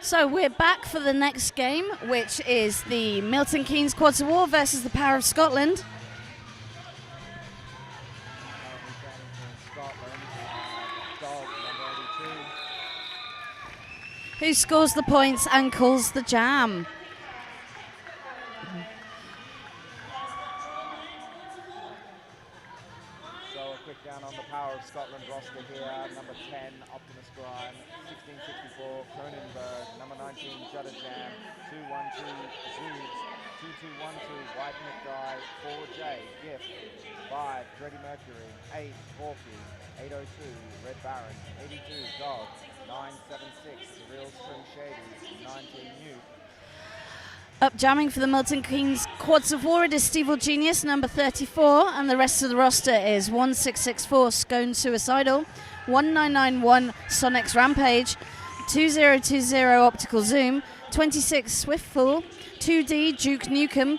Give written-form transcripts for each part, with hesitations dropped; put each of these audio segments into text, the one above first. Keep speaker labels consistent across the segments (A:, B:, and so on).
A: So we're back for the next game, which is the Milton Keynes Quads of War versus the Power of Scotland. Who scores the points and calls the jam?
B: So a quick down on the Power of Scotland roster here. Number 10, Optimus Grime. 1664, Cronenberg. Number 19, Judder Jam. 212, Zoobs. 2212, White McDye. 4J, Gift. 5, Dready Mercury. 8, Forky. 802, Red Baron. 82, Dog. 976, Real String Shady. 19, Nuke.
A: Up jamming for the Milton Keynes Quads of War, it is Steve Genius, number 34, and the rest of the roster is 1664, Scone Suicidal, 1991, Sonic's Rampage, 2020, Optical Zoom, 26, Swiftful, 2D, Duke Nukem,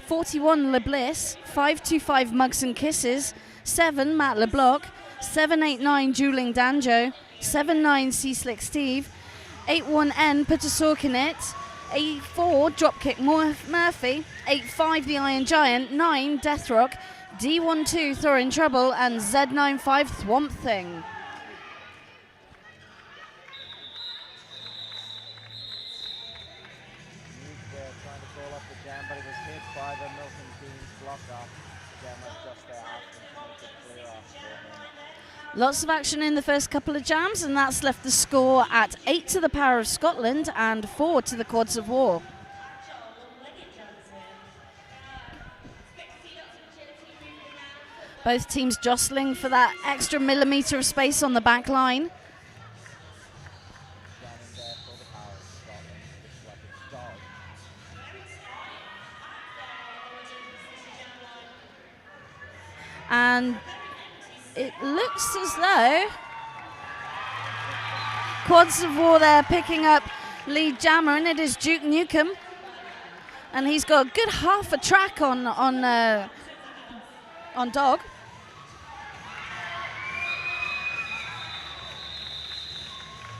A: 41, LeBliss, 525, Mugs and Kisses, 7, Matt LeBloc, 789, Dueling Danjo, 79, C-Slick Steve, 81N, Put a Sork in It, 84, Dropkick Murphy, 85, The Iron Giant, 9, Deathrock, D12, Thor in Trouble, and Z95, Thwomp Thing.
B: Trying to call off the jam, but it was hit by the Milton Keynes blocker. Jam was just there asking to make it clear after him.
A: Lots of action in the first couple of jams, and that's left the score at 8 to the Power of Scotland and 4 to the Quads of War. Both teams jostling for that extra millimetre of space on the back line. And it looks as though Quads of War there picking up lead jammer, and it is Duke Nukem, and he's got a good half a track on Dog.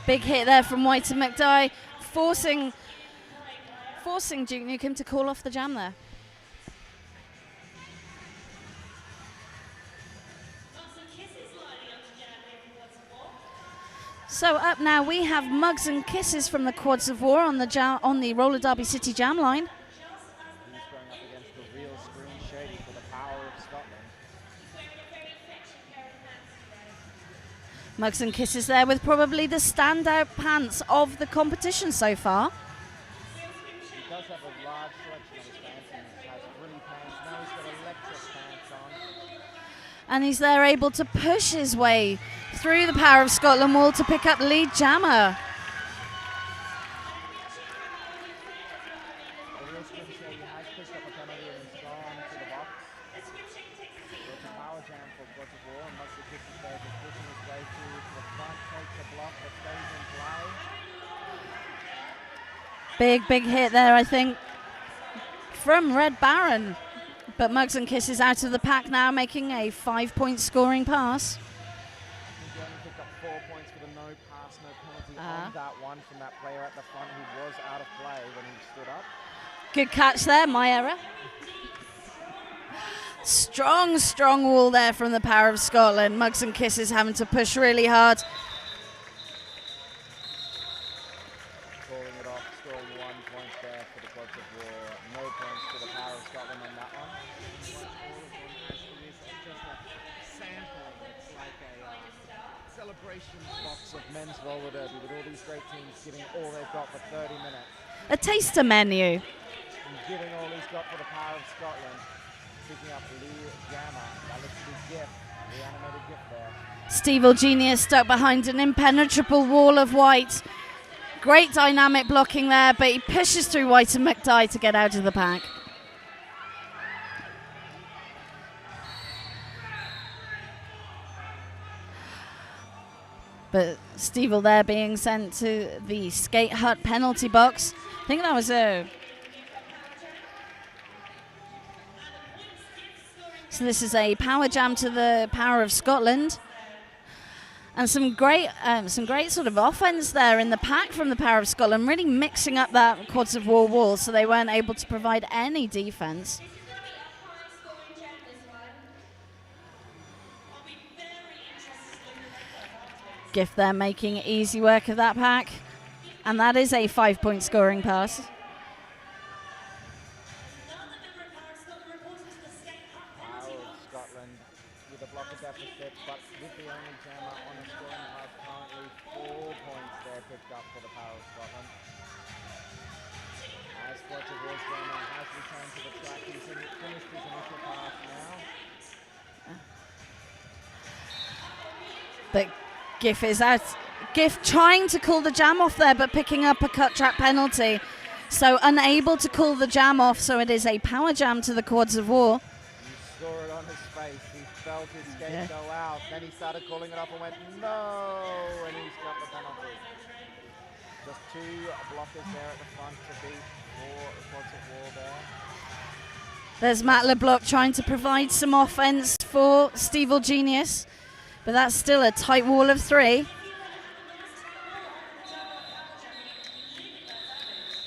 A: Big hit there from White and McDye, forcing Duke Nukem to call off the jam there. So up now we have Mugs and Kisses from the Quads of War on the Roller Derby City Jam line.
B: He's going up against the Real Screen Shady for the Power of Scotland.
A: Mugs and Kisses there with probably the standout pants of the competition so far.
B: He does have a large selection of his pants. He has frilly pants. Now he's got electric pants on.
A: And he's there able to push his way through the Power of Scotland wall to pick up lead jammer.
B: The Real Screen Shady has pushed up a penalty and he's gone to the box. It's a power jam for Quads of War, and Mugs and Kisses there just pushing his way through to the front, takes a block that stays in play.
A: Big hit there, I think, from Red Baron. But Mugs and Kisses out of the pack now, making a 5-point scoring pass.
B: He only picked up 4 points for the no pass, no penalty on that one from that player at the front who was out of play when he stood up.
A: Good catch there, my error. Strong wall there from the Power of Scotland. Mugs and Kisses having to push really hard.
B: Calling it off, scoring 1 point there for the Quads of War. No points for the Power of Scotland on that one. Celebration box of men's roller derby with all these great teams giving all they've got for 30 minutes.
A: A taster menu.
B: And giving all he's got for the Power of Scotland. Picking up Lee Jammer. That looks to be Gift. The animated Gift there.
A: Steve Genius stuck behind an impenetrable wall of white. Great dynamic blocking there, but he pushes through White and McDye to get out of the pack. But Steve there being sent to the skate hut penalty box. I think that was a... So this is a power jam to the Power of Scotland. And some great sort of offense there in the pack from the Power of Scotland, really mixing up that Cords of War wall so they weren't able to provide any defense. Gift there making easy work of that pack. And that is a 5-point scoring pass.
B: Scotland with a block of deficit, but with the only jammer on a scoring pass currently, 4 points there picked up for the Power of Scotland. As Cords of War's jammer has returned to the track, he's finished his initial pass now.
A: But Giff is out. Giff trying to call the jam off there, but picking up a cut track penalty. So unable to call the jam off, so it is a power jam to the Cords of War.
B: You saw it on his face. He felt his skate go out. Then he started calling it off and went, no, and he's got the penalty. Just 2 blockers there at the front to beat for Cords of War there.
A: There's Matt LeBlanc trying to provide some offense for Stevel Genius, but that's still a tight wall of 3.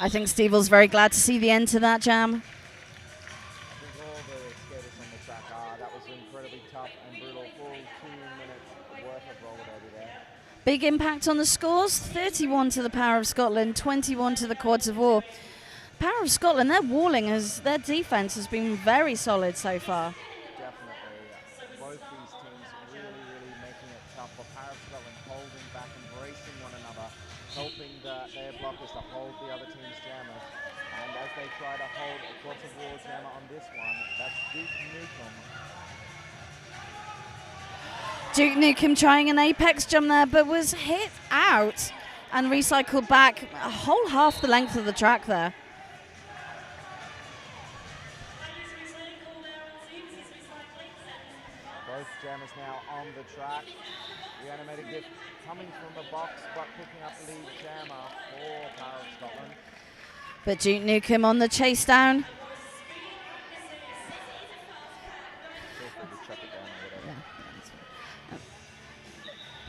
A: I think Stevel's very glad to see the end to that jam.
B: I think all the skaters on the track that was incredibly tough and brutal. Full 2 minutes worth of roller derby there.
A: Big impact on the scores, 31 to the Power of Scotland, 21 to the Cords of War. Power of Scotland, their defense has been very solid so far.
B: Definitely. Both these teams really making it tough for Power of Scotland, holding back, embracing one another, helping their blockers to hold the other team's jammers. And as they try to hold a Cords of War jammer on this one, that's Duke Nukem.
A: Duke Nukem trying an apex jump there, but was hit out and recycled back a whole half the length of the track there.
B: Both jammers now on the track. The animated gift coming from the box, but picking up the lead jammer for Power of Scotland.
A: But Duke Nukem on the chase down.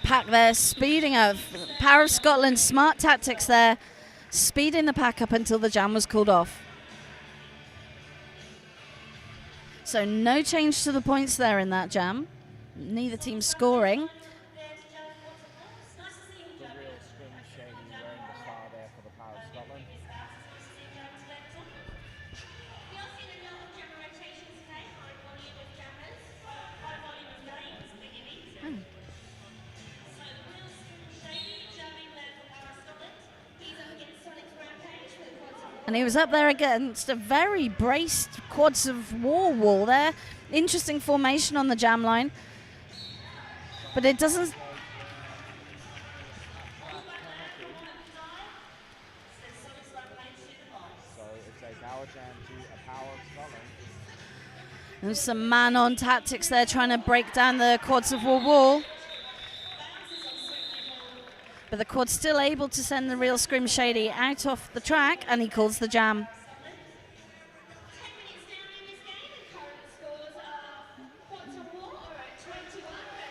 A: Pack there, speeding up. Power of Scotland, smart tactics there, speeding the pack up until the jam was called off. So no change to the points there in that jam. Neither team scoring.
B: The real scrim shady wearing the star there for the Power of Scotland.
A: And he was up there against a very braced Cords of War wall there. Interesting formation on the jam line. But it doesn't...
B: So it's a power jam to a Power of Scotland.
A: There's some man-on tactics there trying to break down the Cords of War wall. But the Quad's still able to send the real Scrim Shady out off the track, and he calls the jam.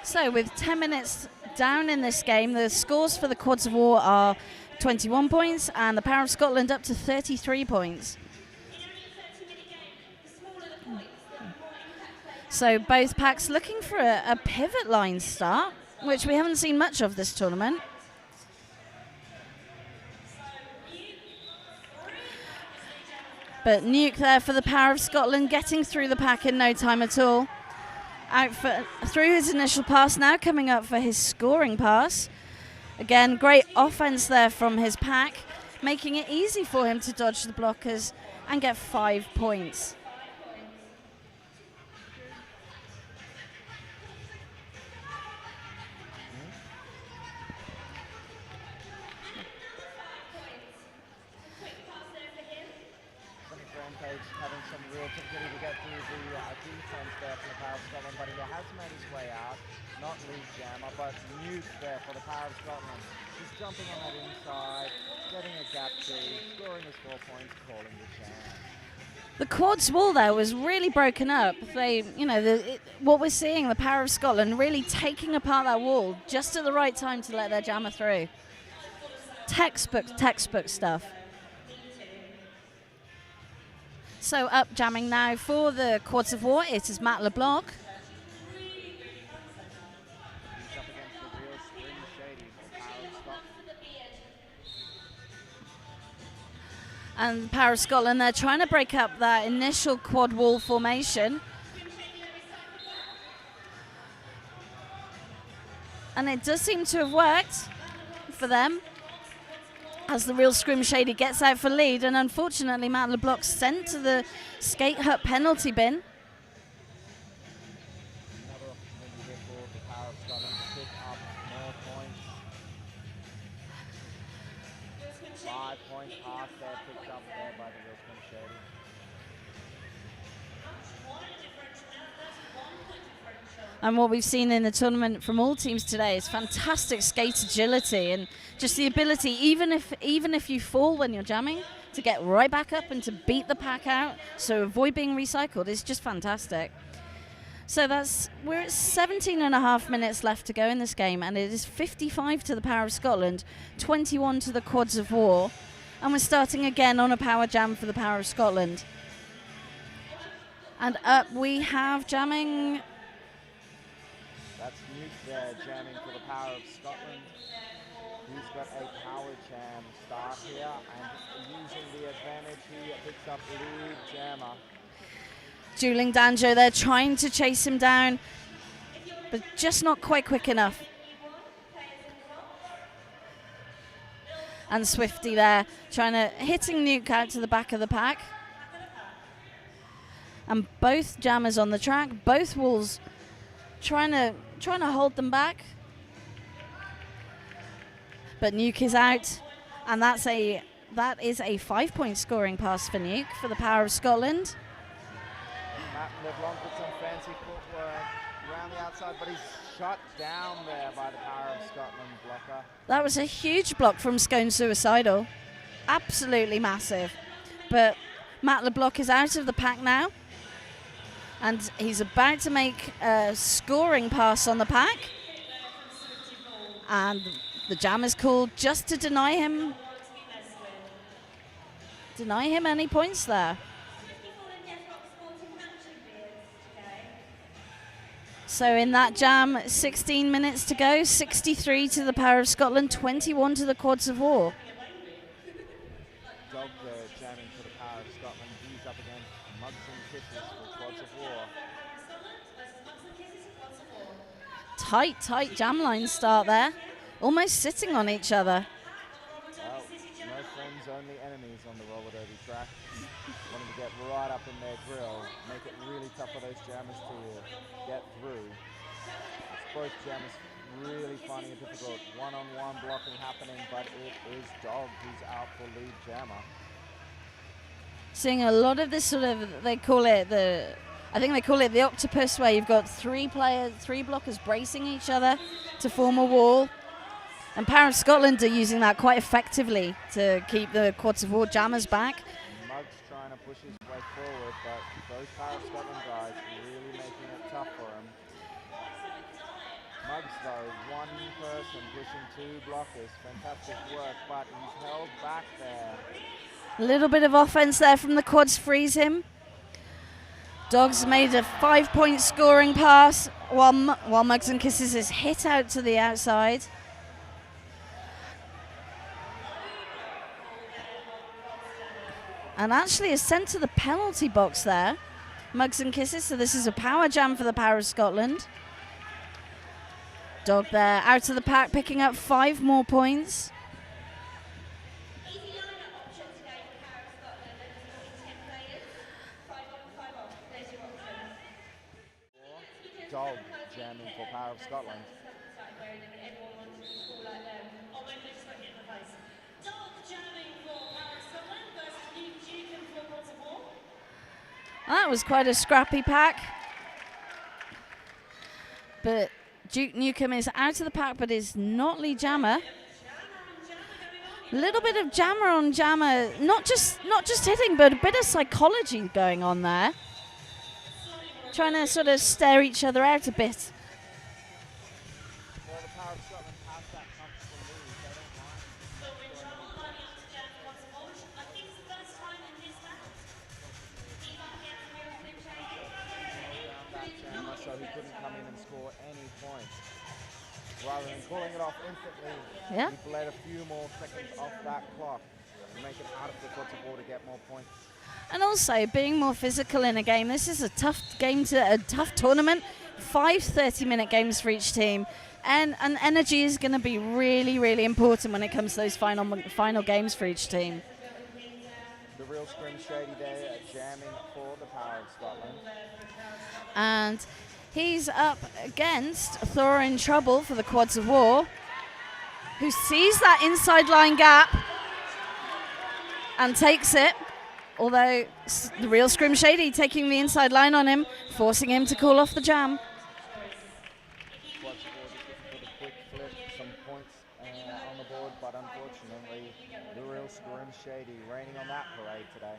A: So with 10 minutes down in this game, the scores for the Quads of War are 21 points and the Power of Scotland up to 33 points. So both packs looking for a pivot line start, which we haven't seen much of this tournament. But Nuke there for the Power of Scotland, getting through the pack in no time at all. Through his initial pass, now coming up for his scoring pass. Again, great offense there from his pack, making it easy for him to dodge the blockers and get 5 points.
B: Having some real difficulty to get through the defense there for the Power of Scotland, but he has made his way out. Not lead jammer, but Nuke there for the Power of Scotland. He's jumping on that inside, getting a gap 2, scoring his 4 points, calling the jam.
A: The quads wall there was really broken up. They, you know, what we're seeing, the Power of Scotland really taking apart that wall just at the right time to let their jammer through. Textbook stuff. So up jamming now for the Quads of War, it is Matt LeBlanc. And Power of Scotland, they're trying to break up that initial quad wall formation. And it does seem to have worked for them as the Real Scrim Shady gets out for lead. And unfortunately, Matt LeBlanc's sent to the skate hut penalty bin.
B: Another opportunity here for the Power of Scotland to pick up more points. 5 points past there, picked up there by the Real Scrim Shady.
A: And what we've seen in the tournament from all teams today is fantastic skate agility and just the ability, even if you fall when you're jamming, to get right back up and to beat the pack out, so avoid being recycled. It's just fantastic. So we're at 17 and a half minutes left to go in this game, and it is 55 to the Power of Scotland, 21 to the Quads of War, and we're starting again on a power jam for the Power of Scotland. And up we have jamming.
B: That's Nuke there, jamming for the Power of Scotland. He's got a power jam start here, and using the advantage, he picks up lead jammer.
A: Dueling Danjo there, trying to chase him down, but just not quite quick enough. And Swifty there, hitting Nuke out to the back of the pack. And both jammers on the track, both walls trying to hold them back. But Nuke is out, and that is a 5-point scoring pass for Nuke for the Power of Scotland.
B: Matt LeBlanc with some fancy footwork around the outside, but he's shot down there by the Power of Scotland blocker.
A: That was a huge block from Scone Suicidal. Absolutely massive. But Matt LeBlanc is out of the pack now, and he's about to make a scoring pass on the pack. And the jam is called just to deny him any points there. So in that jam, 16 minutes to go, 63 to the Power of Scotland, 21 to the Quads of War.
B: Dog there jamming for the Power of Scotland. He's up against Mugs and Kisses for Quads of War.
A: Tight jam line start there. Almost sitting on each other.
B: Well, no friends, only enemies on the roller derby track. Wanting to get right up in their grill, make it really tough for those jammers to get through. It's both jammers really finding it difficult. One-on-one blocking happening, but it is Dog who's out for lead jammer.
A: Seeing a lot of this sort of, I think they call it the octopus, where you've got three blockers bracing each other to form a wall. And Power of Scotland are using that quite effectively to keep the Quads of War jammers back.
B: Muggs trying to push his way forward, but those Power of Scotland guys really making it tough for him. Muggs though, one person pushing two blockers, fantastic work, but he's held back there.
A: A little bit of offense there from the Quads frees him. Dogs made a 5-point scoring pass while Mugs and Kisses is hit out to the outside. And actually is sent to the penalty box there. Mugs and Kisses, so this is a power jam for the Power of Scotland. Dog there, out of the pack, picking up 5 more points.
B: Dog jamming for Power of Scotland.
A: That was quite a scrappy pack. But Duke Nukem is out of the pack, but is not lead jammer. A little bit of jammer on jammer, not just hitting, but a bit of psychology going on there. Trying to sort of stare each other out a bit.
B: Well, the Power of Scotland has that comfortable lead. They don't mind scoring any points. Around that jammer, so he couldn't come in and score any points. Rather than calling it off instantly,
A: Yeah.
B: he bled a few more seconds off that clock to make it out of the quads of war to get more points.
A: And also being more physical in a game. This is a tough game, a tough tournament. 5 30-minute games for each team. And energy is going to be really, really important when it comes to those final games for each team.
B: The real Scrim Shady there jamming for the Power of Scotland.
A: And he's up against Thorin Trouble for the Quads of War, who sees that inside line gap and takes it. Although the real Scrim Shady taking the inside line on him, forcing him to call off the jam.
B: Quads of War just looking for the quick flip, some points on the board, but unfortunately, the real Scrim Shady reigning on that parade today.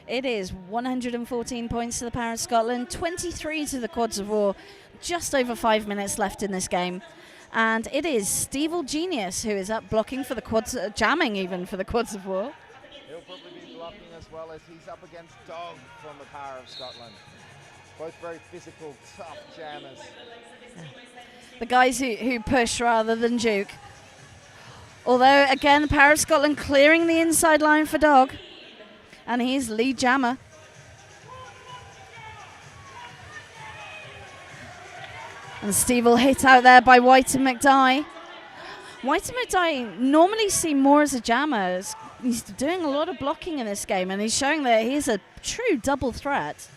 A: It is 114 points to the Power of Scotland, 23 to the Quads of War. Just over 5 minutes left in this game. And it is Stevel Genius who is up blocking for the Quads, jamming even for the Quads of War.
B: He'll probably be blocking as well as he's up against Dog from the Power of Scotland. Both very physical, tough jammers.
A: The guys who push rather than juke. Although, again, the Power of Scotland clearing the inside line for Dog. And he's lead jammer. And Stevel hit out there by White and McDye. White and McDye normally see more as a jammer. He's doing a lot of blocking in this game, and he's showing that he's a true double threat.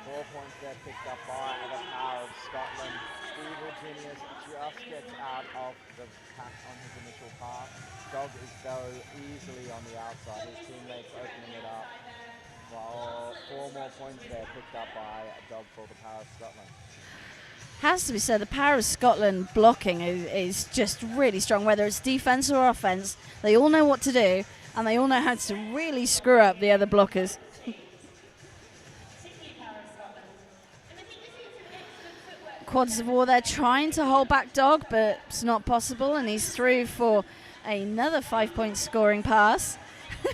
B: 4 points there picked up by the Power of Scotland. Stevel Genius just gets out of the pack on his initial pass. Dog is though easily on the outside. His teammates opening it up. Well, 4 more points there picked up by Dog for the Power of Scotland.
A: Has to be said, the Power of Scotland blocking is just really strong, whether it's defense or offense. They all know what to do, and they all know how to really screw up the other blockers. Quads of War, they're trying to hold back Dog, but it's not possible, and he's through for another 5-point scoring pass.
B: Star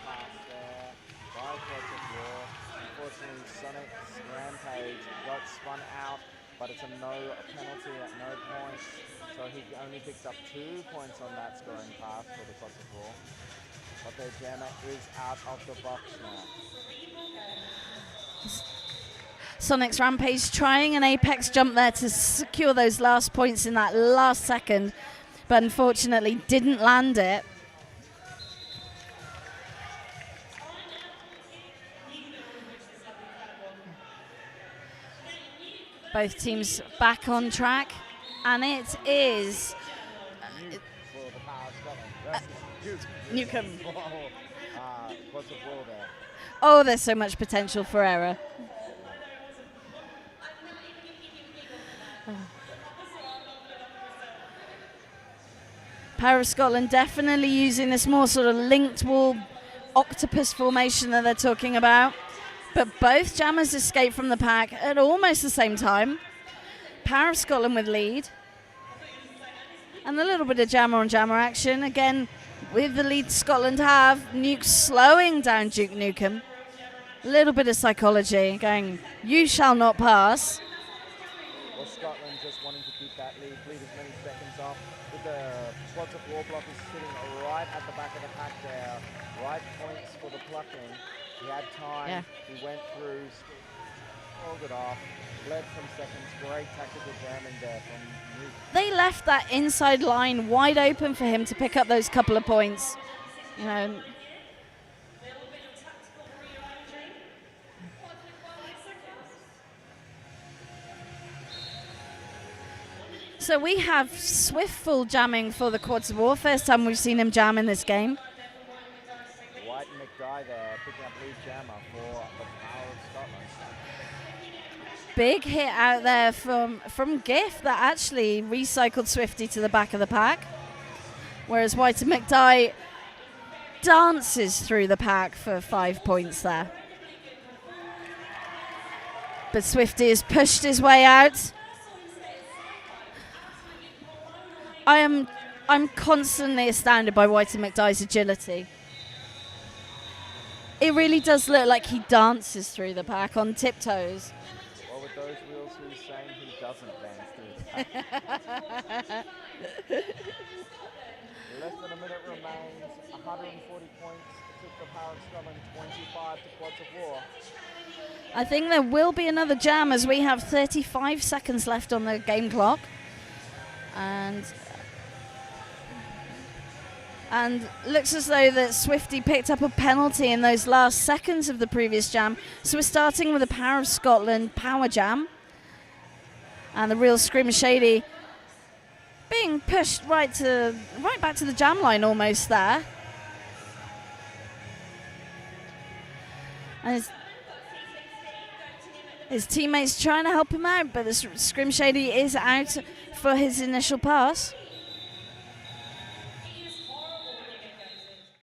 B: pass there by Quads of War. Unfortunately, Sonic's Rampage got spun out, but it's a no penalty at no points. So he only picks up 2 points on that scoring pass for the Quads of War. But their jammer is out of the box now.
A: Sonic's Rampage trying an apex jump there to secure those last points in that last second, but unfortunately didn't land it. Both teams back on track, and it is
B: For the Power of Scotland versus
A: Newcomb.
B: Quads of War there.
A: Oh, there's so much potential for error. Power of Scotland definitely using this more sort of linked wall octopus formation that they're talking about. But both jammers escape from the pack at almost the same time. Power of Scotland with lead. And a little bit of jammer on jammer action. Again, with the lead Scotland have, Nuke slowing down Duke Nukem. A little bit of psychology going, you shall not pass.
B: Well, Scotland just wanting to keep that lead as many seconds off. With the Quads of War blockers sitting right at the back of the pack there. Right points for the plucking. He had time,
A: Yeah.
B: He went through, pulled it off, led some seconds, great tactical jamming there from Nuke.
A: They left that inside line wide open for him to pick up those couple of points. You know. So we have Swiftful jamming for the Quads of War. First time we've seen him jam in this game.
B: White and McDye there, picking up lead jammer for the Power of Scotland.
A: big hit out there from Giff that actually recycled Swifty to the back of the pack. Whereas White and McDye dances through the pack for 5 points there. But Swifty has pushed his way out. I'm constantly astounded by White and McDye's agility. It really does look like he dances through the pack on tiptoes.
B: Well, with those wheels, who's saying he doesn't dance through the pack? Less than a minute remains, 140 points. It took the Power of Scotland 25 to Quads of War.
A: I think there will be another jam as we have 35 seconds left on the game clock. And looks as though that Swifty picked up a penalty in those last seconds of the previous jam. So we're starting with the Power of Scotland Power Jam. And the real Scream Shady being pushed right back to the jam line almost there. And his teammates trying to help him out, but the Scream Shady is out for his initial pass.